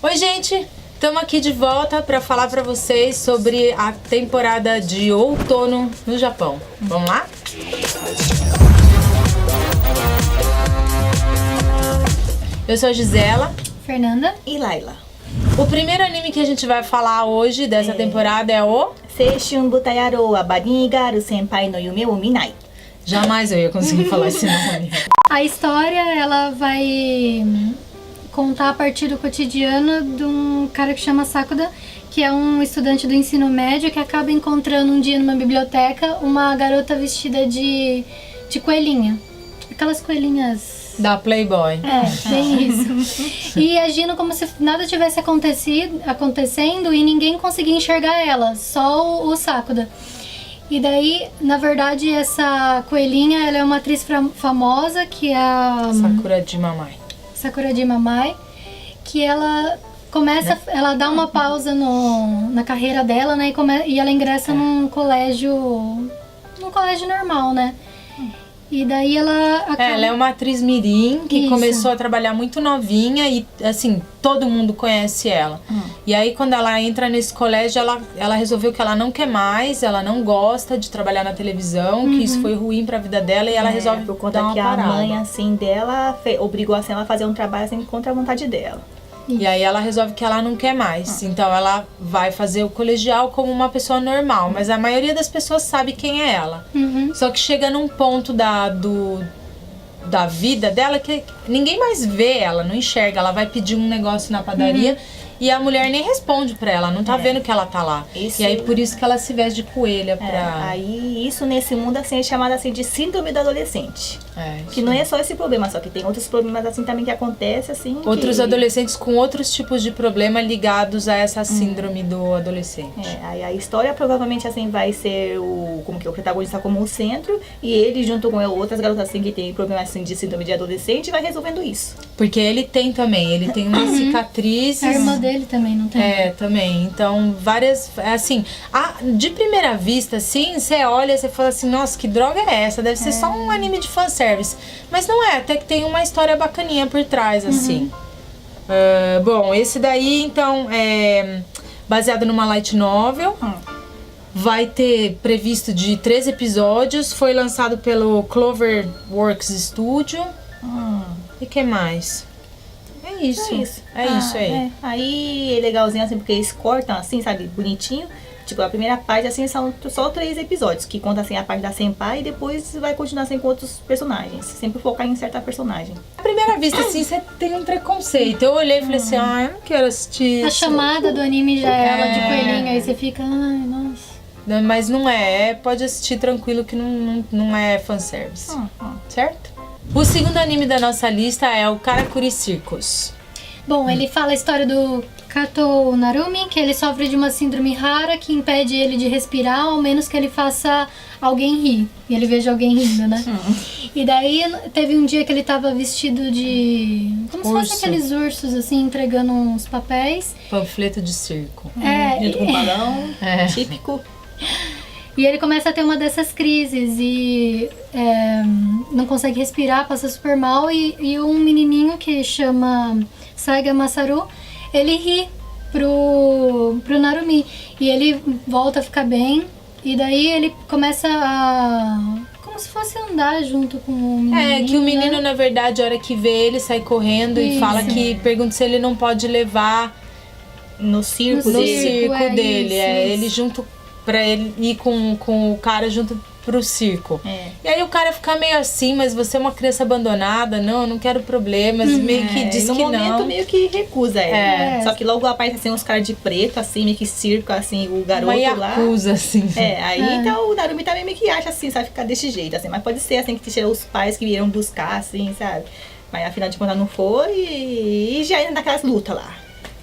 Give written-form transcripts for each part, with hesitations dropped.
Oi, gente! Estamos aqui de volta para falar para vocês sobre a temporada de outono no Japão. Vamos lá? Eu sou a Gisela, Fernanda e Laila. O primeiro anime que a gente vai falar hoje dessa temporada é o Seishun Butayaro wa Badinigaru Senpai no Yume wo Minai. Jamais eu ia conseguir falar esse nome. A história, ela vai contar a partir do cotidiano de um cara que chama Sakuda, que é um estudante do ensino médio que acaba encontrando um dia numa biblioteca uma garota vestida de coelhinha. Aquelas coelhinhas... Da Playboy. É, bem isso. E agindo como se nada tivesse acontecendo e ninguém conseguia enxergar ela, só o Sakuda. E daí, na verdade, essa coelhinha, ela é uma atriz famosa, que é a... Sakurajima Mai, que ela começa, ela dá uma pausa na carreira dela, né, e ela ingressa num colégio normal, né. E daí ela acaba... Ela é uma atriz mirim que começou a trabalhar muito novinha e, assim, todo mundo conhece ela. E aí, quando ela entra nesse colégio, ela resolveu que ela não quer mais, ela não gosta de trabalhar na televisão, que isso foi ruim pra vida dela e ela resolve por conta dar uma que parada. a mãe, assim, dela obrigou assim, ela a fazer um trabalho assim, contra a vontade dela. E aí ela resolve que ela não quer mais. Então ela vai fazer o colegial como uma pessoa normal. Mas a maioria das pessoas sabe quem é ela. Só que chega num ponto da vida dela que ninguém mais vê ela, não enxerga. Ela vai pedir um negócio na padaria e a mulher nem responde pra ela, não tá vendo que ela tá lá. Isso. E aí por isso que ela se veste de coelha pra... Aí isso nesse mundo assim é chamado assim de síndrome do adolescente. Que não é só esse problema, só que tem outros problemas assim também que acontecem assim. Outros adolescentes com outros tipos de problema ligados a essa síndrome do adolescente. Aí a história provavelmente assim vai ser o protagonista como o centro e ele junto com outras garotas assim que tem problemas assim de síndrome de adolescente vai resolvendo isso. Porque ele tem uma cicatriz. A irmã dele também, não tem? É, também. Então, várias... Assim, de primeira vista, assim, você olha e você fala assim, nossa, que droga é essa? Deve ser só um anime de fanservice. Mas não é, até que tem uma história bacaninha por trás, assim. Bom, esse daí, então, é baseado numa light novel. Vai ter previsto de 3 episódios. Foi lançado pelo Cloverworks Studio. E que mais? É isso. É isso aí. Aí é legalzinho assim, porque eles cortam assim, sabe, bonitinho. Tipo, a primeira parte assim são só 3 episódios, que conta assim a parte da senpai e depois vai continuar assim com outros personagens. Sempre focar em certa personagem. À primeira vista, assim, você tem um preconceito. Eu olhei e falei assim, eu não quero assistir A isso. chamada do anime já é ela de coelhinha, aí você fica, ai, nossa. Mas não pode assistir tranquilo que não é fanservice. Certo? O segundo anime da nossa lista é o Karakuri Circus. Bom, ele fala a história do Kato Narumi, que ele sofre de uma síndrome rara que impede ele de respirar, ao menos que ele faça alguém rir. E ele veja alguém rindo, né? E daí teve um dia que ele tava vestido de... como se fosse aqueles ursos, assim, entregando uns papéis. Panfleto de circo. Junto com um balão, típico. E ele começa a ter uma dessas crises e não consegue respirar, passa super mal. E um menininho que chama Saiga Masaru, ele ri pro Narumi. E ele volta a ficar bem. E daí ele começa a... como se fosse andar junto com o menino. Que o menino, na verdade, a hora que vê ele, sai correndo e fala que... pergunta se ele não pode levar no circo dele. Isso. Ele junto... pra ele ir com o cara junto pro circo. E aí o cara fica meio assim, mas você é uma criança abandonada, não quero problemas, meio que diz no que momento, não. meio que recusa ele. Só que logo aparece assim uns caras de preto, assim, meio que circo, assim, o garoto lá. Acusa, assim. Então o Narumi também meio que acha assim, sabe, ficar desse jeito, assim. Mas pode ser assim, que os pais que vieram buscar, assim, sabe. Mas afinal de contas não foi e já ainda naquelas lutas lá.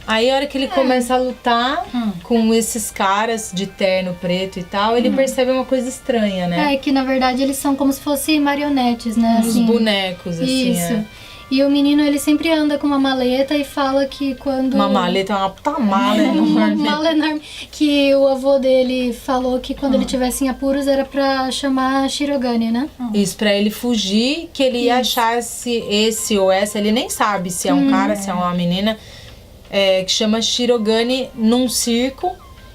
Aí a hora que ele começa a lutar com esses caras de terno preto e tal, ele percebe uma coisa estranha, né? Que na verdade eles são como se fossem marionetes, né? Os assim, bonecos, assim. Isso. E o menino, ele sempre anda com uma maleta e fala que quando... Uma maleta, uma puta mala enorme. Uma mala enorme. Que o avô dele falou que quando ele tivesse em apuros era pra chamar Shirogane, né? Isso, pra ele fugir, que ele ia achar esse ou essa, ele nem sabe se é um cara, se é uma menina. que chama Shirogane num circo.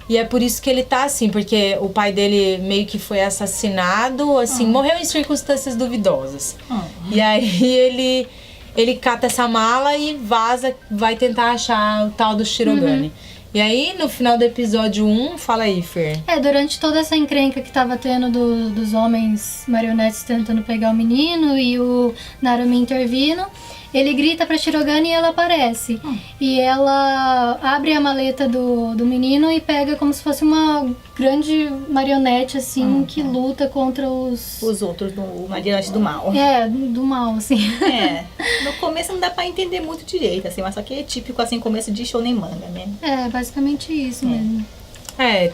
E é por isso que ele tá assim, porque o pai dele meio que foi assassinado, assim, morreu em circunstâncias duvidosas. E aí ele cata essa mala e vaza, vai tentar achar o tal do Shirogane. E aí, no final do episódio 1, fala aí, Fer. Durante toda essa encrenca que tava tendo dos homens marionetes tentando pegar o menino e o Narumi intervindo, ele grita pra Shirogane e ela aparece. E ela abre a maleta do menino e pega como se fosse uma grande marionete, assim, que luta contra os outros, marionetes do mal. Do mal, assim. No começo não dá pra entender muito direito, assim, mas só que é típico, assim, começo de shonen manga, né? Basicamente isso mesmo.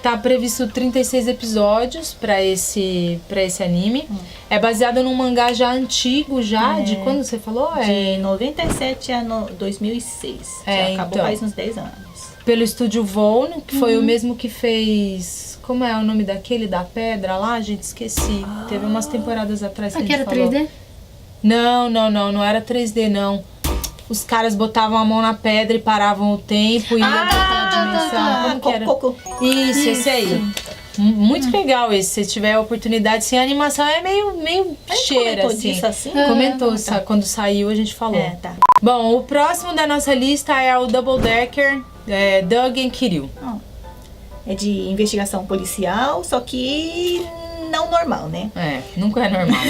Tá previsto 36 episódios pra esse anime. É baseado num mangá já antigo, de quando você falou? De 97 a 2006. Já acabou então, faz uns 10 anos. Pelo estúdio Vone, que foi o mesmo que fez... Como é o nome daquele da pedra lá? Gente, esqueci. Teve umas temporadas atrás que a gente era falou. 3D? Não era 3D, não. Os caras botavam a mão na pedra e paravam o tempo e iam pra aquela dimensão. Como que era? Isso, esse aí. Muito legal esse. Se tiver a oportunidade, sim, a animação é meio cheira, assim. Disso, assim? Comentou, quando saiu a gente falou. Bom, o próximo da nossa lista é o Double Decker, Doug and Kiryu. É de investigação policial, só que não normal, né? Nunca é normal.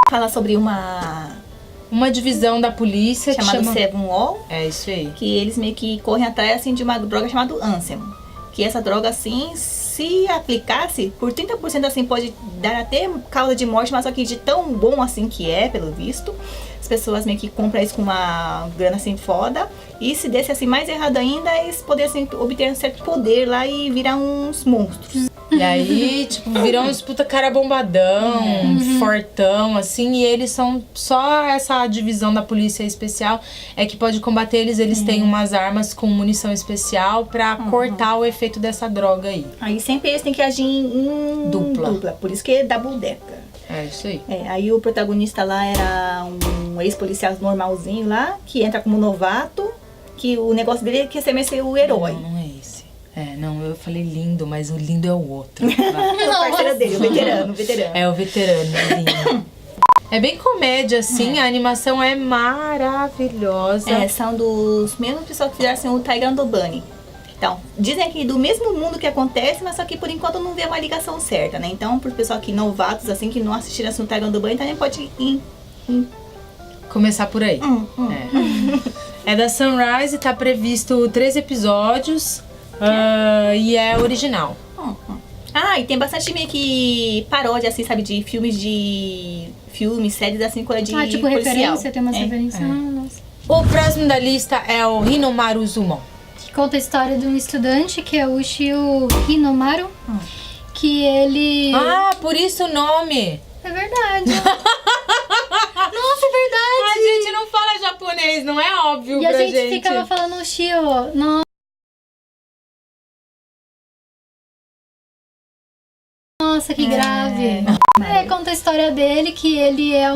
Fala sobre uma divisão da polícia chamada Seven All. É isso aí. Que eles meio que correm atrás, assim, de uma droga chamada Ansem. Que essa droga, assim, se aplicasse, por 30%, assim, pode dar até causa de morte, mas só que de tão bom, assim, que é, pelo visto. As pessoas meio que compram isso com uma grana, assim, foda. E se desse, assim, mais errado ainda, eles poderiam, assim, obter um certo poder lá e virar uns monstros. E aí, tipo, viram uns puta cara bombadão, fortão, assim, e eles são só essa divisão da polícia especial que pode combater eles. Eles têm umas armas com munição especial pra cortar o efeito dessa droga aí. Aí sempre eles têm que agir em dupla, por isso que é Double Decker. É isso aí. Aí o protagonista lá era um ex-policial normalzinho lá, que entra como novato, que o negócio dele é que ser meio o herói. Não é esse. Não, eu falei lindo, mas o lindo é o outro. O parceiro dele, o veterano. É o veterano, lindo. É bem comédia, assim, a animação é maravilhosa. São dos mesmos pessoas que fizeram assim, o Tiger and the Bunny. Então, dizem que do mesmo mundo que acontece, mas só que por enquanto não vê uma ligação certa, né? Então, pro pessoal que novatos, assim, que não assistiram assim, o Tiger and the Bunny, também pode começar por aí. É da Sunrise, tá previsto 3 episódios. E é original. E tem bastante meio que paródia, assim, sabe, de filmes, séries, assim, coisa de tipo policial. referência, tem umas referências. Nossa. O próximo da lista é o Hinomaru Zumon. Que conta a história de um estudante, que é o Shio Hinomaru, que ele... por isso o nome! É verdade. Nossa, é verdade! A gente não fala japonês, não é óbvio pra gente. E a gente ficava falando Shio. Nossa, que grave. Conta a história dele, que ele é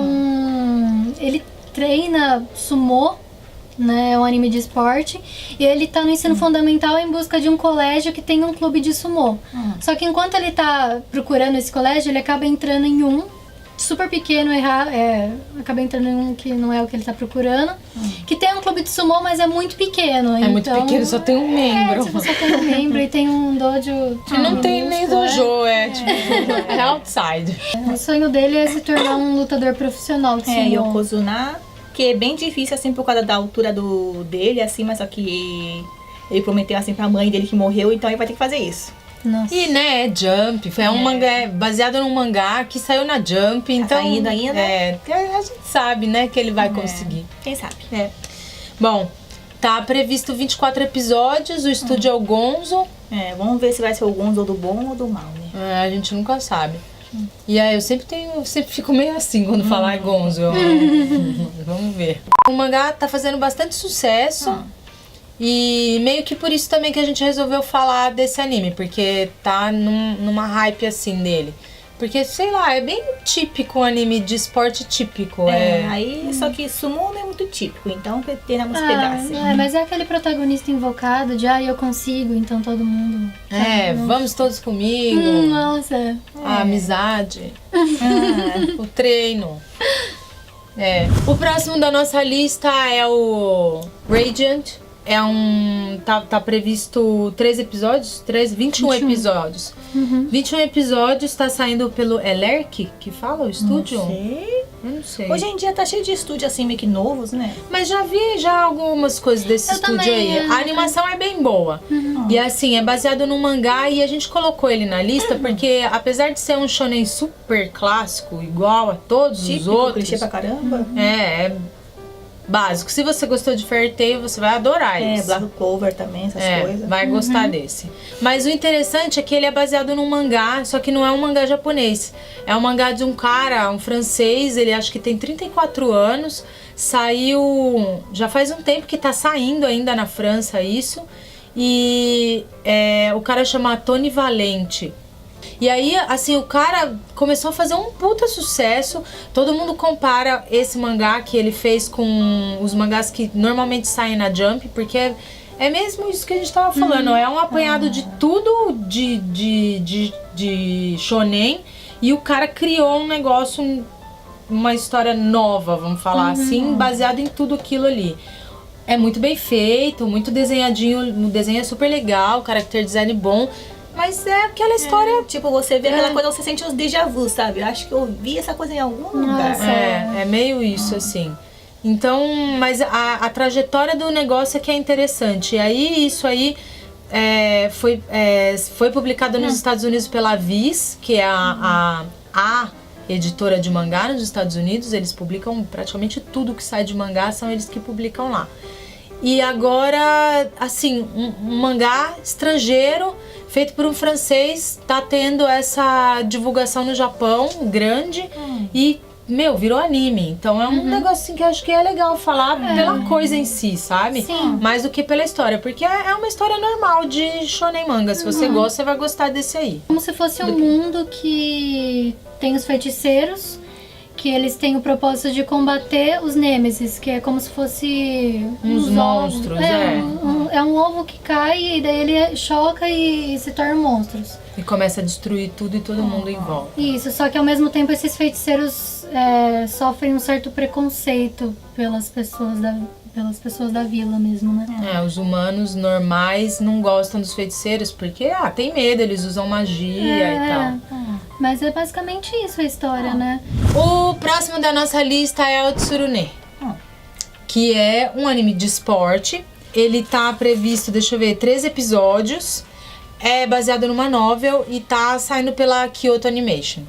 ele treina sumô, né? É um anime de esporte. E ele tá no ensino fundamental em busca de um colégio que tem um clube de sumô. Só que enquanto ele tá procurando esse colégio, ele acaba entrando em um super pequeno, acaba entrando em um que não é o que ele tá procurando. Que tem um clube de sumô, mas é muito pequeno. É muito pequeno, só tem um membro. Só tem um membro e tem um dojo. Que não tem nem dojo, é outside. O sonho dele é se tornar um lutador profissional de sumô. Yokozuna, que é bem difícil, assim, por causa da altura dele, assim, mas só que ele prometeu, assim, pra mãe dele que morreu, então ele vai ter que fazer isso. Nossa. E, né, é Jump, foi um mangá baseado num mangá que saiu na Jump, então... Tá indo ainda? A gente sabe, né, que ele vai conseguir. Quem sabe? Bom, tá previsto 24 episódios, o estúdio é o Gonzo. Vamos ver se vai ser o Gonzo do bom ou do mal, né? A gente nunca sabe. E aí eu sempre fico meio assim quando falar Gonzo. Vamos ver. O mangá tá fazendo bastante sucesso. E meio que por isso também que a gente resolveu falar desse anime, porque tá numa hype assim dele. Porque, sei lá, é bem típico um anime de esporte típico. Aí, só que sumo não é muito típico, então temos que pegar, assim. Mas é aquele protagonista invocado de, eu consigo, então todo mundo... Vamos todos comigo. Nossa. A amizade. O treino. O próximo da nossa lista é o Radiant. Tá previsto 21 episódios. 21 episódios, tá saindo pelo Elerk, que fala o estúdio? Eu não sei. Hoje em dia tá cheio de estúdio assim, meio que novos, né? Mas já vi algumas coisas desse estúdio também, aí. A animação é bem boa. E assim, é baseado num mangá e a gente colocou ele na lista porque, apesar de ser um shonen super clássico, igual a todos os outros... clichê pra caramba. É básico. Se você gostou de Fairy Tail, você vai adorar isso. Black Clover também, essas coisas. Vai gostar desse. Mas o interessante é que ele é baseado num mangá, só que não é um mangá japonês. É um mangá de um cara, um francês, ele acho que tem 34 anos, saiu... Já faz um tempo que tá saindo ainda na França isso. E o cara chama Tony Valente. E aí, assim, o cara começou a fazer um puta sucesso. Todo mundo compara esse mangá que ele fez com os mangás que normalmente saem na Jump, porque é mesmo isso que a gente tava falando. É um apanhado de tudo de shonen. E o cara criou um negócio, uma história nova, vamos falar assim, baseado em tudo aquilo ali. É muito bem feito, muito desenhadinho, o desenho é super legal, o character design bom. Mas é aquela história... Tipo, você vê aquela coisa, você sente uns déjà vu, sabe? Eu acho que eu vi essa coisa em algum lugar. É meio isso, assim. Então, mas a trajetória do negócio é que é interessante. E aí, isso aí foi publicado nos Estados Unidos pela Viz, que é a editora de mangá nos Estados Unidos. Eles publicam praticamente tudo que sai de mangá, são eles que publicam lá. E agora, assim, um mangá estrangeiro... feito por um francês, tá tendo essa divulgação no Japão, grande, e, virou anime. Então é um negócio assim que eu acho que é legal falar pela coisa em si, sabe? Sim. Mais do que pela história, porque é uma história normal de shonen manga. Se você gosta, você vai gostar desse aí. Como se fosse um mundo que tem os feiticeiros, que eles têm o propósito de combater os nêmesis, que é como se fosse uns monstros, é um ovo que cai e daí ele choca e se torna monstros. E começa a destruir tudo e todo mundo em volta. Isso, só que ao mesmo tempo esses feiticeiros sofrem um certo preconceito pelas pessoas da vila mesmo, né? Os humanos normais não gostam dos feiticeiros porque, tem medo, eles usam magia e tal. Mas é basicamente isso a história, né? O próximo da nossa lista é o Tsurune, que é um anime de esporte. Ele tá previsto, 13 episódios. É baseado numa novel e tá saindo pela Kyoto Animation.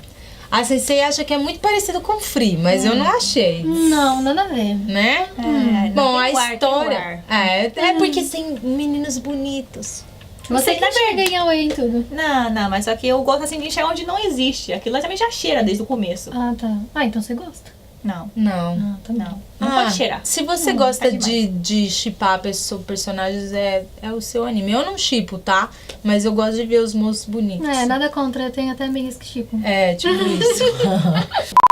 A Sensei acha que é muito parecido com Free, mas eu não achei. Não, nada a ver. Né? Bom, a história... É porque tem meninos bonitos. Você que enxerga em Yaoi em tudo. Não, mas só que eu gosto assim de enxergar onde não existe. Aquilo também já cheira desde o começo. Ah, tá. Então você gosta? Não. Não. Não pode cheirar. Se você gosta de shippar personagens, é o seu anime. Eu não shippo, tá? Mas eu gosto de ver os moços bonitos. Nada contra, tem até amigas que shippam. Tipo isso.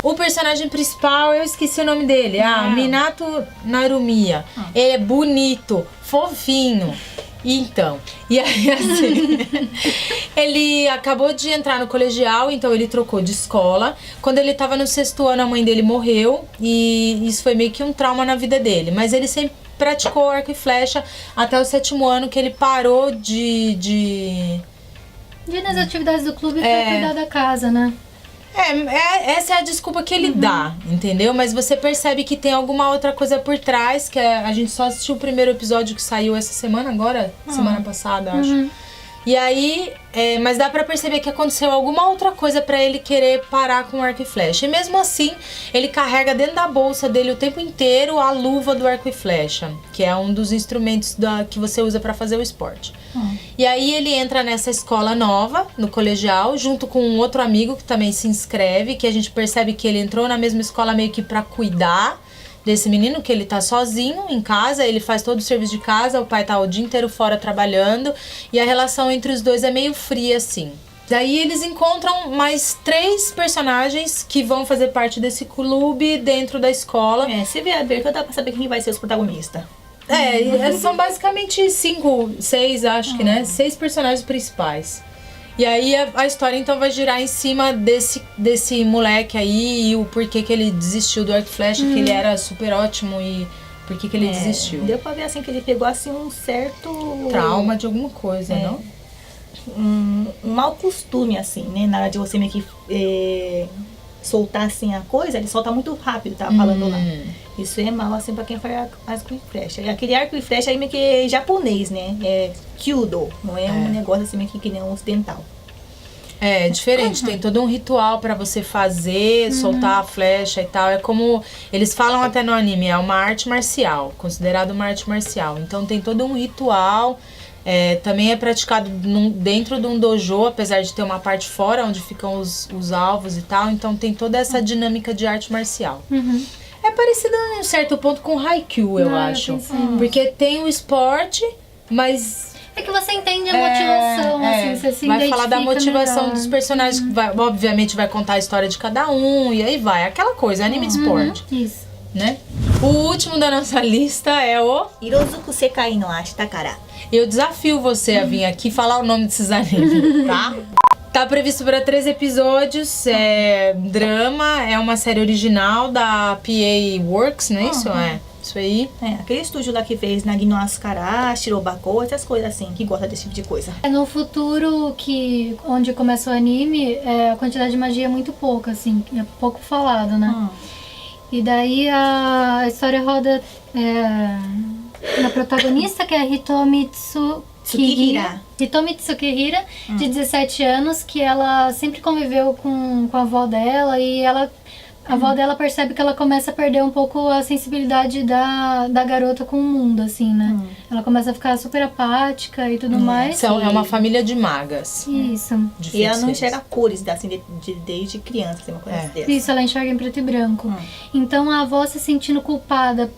O personagem principal, eu esqueci o nome dele. Minato Narumiya. Ele é bonito, fofinho. Então, e aí assim, ele acabou de entrar no colegial, então ele trocou de escola. Quando ele tava no 6º ano, a mãe dele morreu e isso foi meio que um trauma na vida dele. Mas ele sempre praticou arco e flecha até o 7º ano, que ele parou de nas atividades do clube pra cuidar da casa, né? Essa é a desculpa que ele dá, entendeu? Mas você percebe que tem alguma outra coisa por trás, que a gente só assistiu o primeiro episódio que saiu essa semana agora, semana passada, acho. E aí, mas dá pra perceber que aconteceu alguma outra coisa pra ele querer parar com o arco e flecha. E mesmo assim, ele carrega dentro da bolsa dele o tempo inteiro a luva do arco e flecha, que é um dos instrumentos que você usa pra fazer o esporte. E aí ele entra nessa escola nova, no colegial, junto com um outro amigo que também se inscreve, que a gente percebe que ele entrou na mesma escola meio que pra cuidar desse menino, que ele tá sozinho em casa, ele faz todo o serviço de casa, o pai tá o dia inteiro fora trabalhando, e a relação entre os dois é meio fria, assim. Daí eles encontram mais 3 personagens que vão fazer parte desse clube dentro da escola. Você vê a abertura, dá pra saber quem vai ser os protagonistas. São basicamente 5, 6, acho que, né? 6 personagens principais. E aí a história então vai girar em cima desse moleque aí e o porquê que ele desistiu do arco e flecha, que ele era super ótimo e por que ele desistiu. Deu pra ver assim que ele pegou assim um certo... trauma de alguma coisa, não? Um mau costume, assim, né? Na hora de você meio que soltar assim a coisa, ele solta muito rápido, tá falando lá. Isso é mal assim pra quem faz arco e flecha. E aquele arco e flecha aí meio que é japonês, né? É kyudo, não é um negócio assim meio que nem um ocidental. É diferente, tem todo um ritual pra você fazer, soltar a flecha e tal. É como eles falam até no anime, é uma arte marcial, considerado uma arte marcial. Então tem todo um ritual. Também é praticado dentro de um dojo, apesar de ter uma parte fora onde ficam os alvos e tal. Então tem toda essa dinâmica de arte marcial. É parecido em um certo ponto com Haikyuu, eu acho. Porque tem o esporte, mas... É que você entende a motivação, assim, você se vai falar da motivação melhor. dos personagens, obviamente vai contar a história de cada um, e aí vai. Aquela coisa, anime de esporte. Isso. Né? O último da nossa lista é o... Hirozuku Sekai no Ashitakara. Eu desafio você a vir aqui falar o nome desses animes, tá? Tá previsto para 3 episódios, é drama, é uma série original da PA Works, não é isso? Isso aí. Aquele estúdio lá que fez Nagi no Asukara, Shirobako, essas coisas assim, que gosta desse tipo de coisa. No futuro, onde começa o anime, a quantidade de magia é muito pouca, assim, é pouco falado, né? E daí a história roda na protagonista, que é Hitomi Tsukihira. Hitomi Tsukihira, de 17 anos, que ela sempre conviveu com a avó dela e a avó dela percebe que ela começa a perder um pouco a sensibilidade da garota com o mundo, assim, né? Ela começa a ficar super apática e tudo mais. É uma família de magas. Isso. E ela não enxerga cores, assim, desde criança, assim, uma coisa dessa. Isso, ela enxerga em preto e branco. Então a avó se sentindo culpada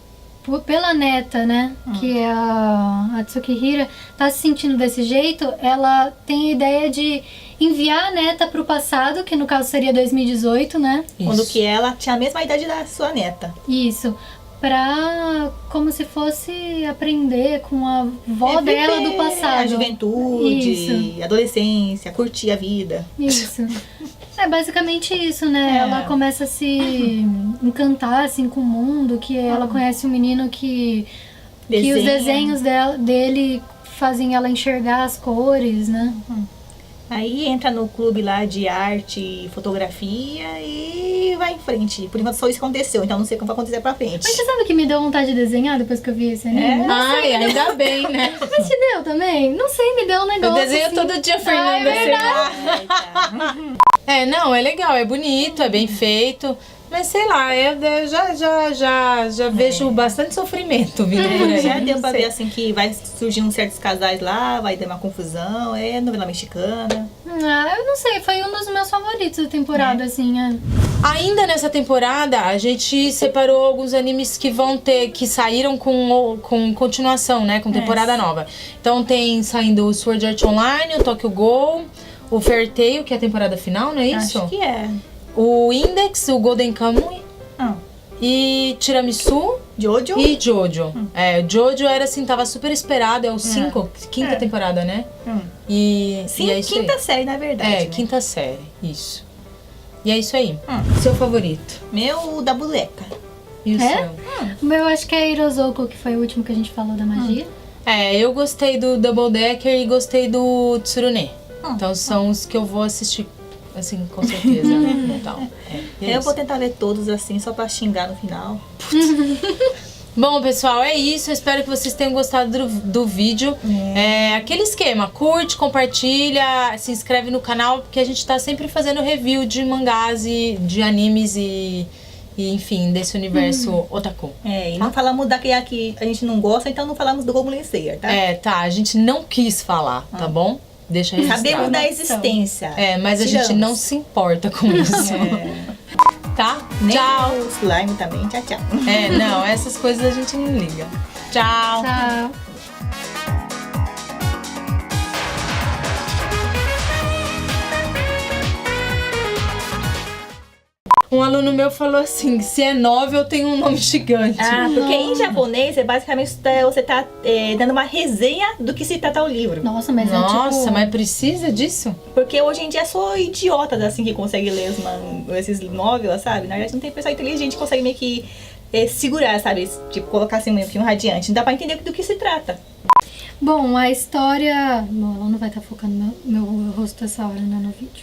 pela neta, né, que é a Tsukihira, tá se sentindo desse jeito, ela tem a ideia de enviar a neta pro passado, que no caso seria 2018, né? Isso. Quando que ela tinha a mesma idade da sua neta. Isso. Pra, como se fosse aprender com a avó dela do passado. A juventude, adolescência, curtir a vida. Isso. É basicamente isso, né? Ela começa a se encantar, assim, com o mundo, que ela conhece um menino que os desenhos dele fazem ela enxergar as cores, né? Aí entra no clube lá de arte e fotografia e vai em frente. Por enquanto só isso aconteceu, então não sei como vai acontecer pra frente. Mas você sabe que me deu vontade de desenhar depois que eu vi esse anime? Ai, ainda bem, né? Mas te deu também? Não sei, me deu um negócio. Eu desenho assim. todo dia, Fernanda. É verdade. Não, é legal, é bonito, é bem feito. Mas sei lá, eu já vejo bastante sofrimento vindo por aí. Já deu pra ver assim que vai surgir uns certos casais lá, vai dar uma confusão, é novela mexicana. Eu não sei, foi um dos meus favoritos da temporada, assim. Ainda nessa temporada, a gente separou alguns animes que que saíram com continuação, né? Com temporada nova. Então tem saindo o Sword Art Online, o Tokyo Ghoul, o Fairy Tail, que é a temporada final, não é isso? Acho que é. O Index, o Golden Kamuy e Tiramisu Jojo e Jojo. Jojo era assim, tava super esperado, é o 5, quinta temporada, né? E é isso quinta aí. série, na verdade. né? Quinta série, isso. E é isso aí. Seu favorito? Meu, da boneca. E o seu? O meu acho que é Hirozoku, que foi o último que a gente falou da magia. Eu gostei do Double Decker e gostei do Tsurune. Então são os que eu vou assistir, assim, com certeza. Então, Eu vou tentar ver todos assim, só pra xingar no final. Bom, pessoal, é isso. Eu espero que vocês tenham gostado do vídeo. Aquele esquema, curte, compartilha, se inscreve no canal, porque a gente tá sempre fazendo review de mangás e de animes e enfim, desse universo otaku. E não falamos daquele que a gente não gosta, então não falamos do Goblin Slayer, tá? A gente não quis falar, tá bom? Deixa registrado. Sabemos da existência. Mas a gente não se importa com isso. Tá? Nem Tchau. o slime também, tchau. Não, essas coisas a gente não liga. Tchau. Tchau. Um aluno meu falou assim, se é novel, tem um nome gigante. Ah, porque em japonês, basicamente você tá dando uma resenha do que se trata o livro. Nossa, mas é Nossa, tipo... mas precisa disso? Porque hoje em dia é só idiotas, assim, que conseguem ler esses novels, sabe? Na verdade, não tem pessoa inteligente que consegue meio que segurar, sabe? Tipo, colocar assim um fio radiante. Não dá pra entender do que se trata. Bom, a história... Bom, ela não vai estar focando meu rosto essa hora, né, no vídeo.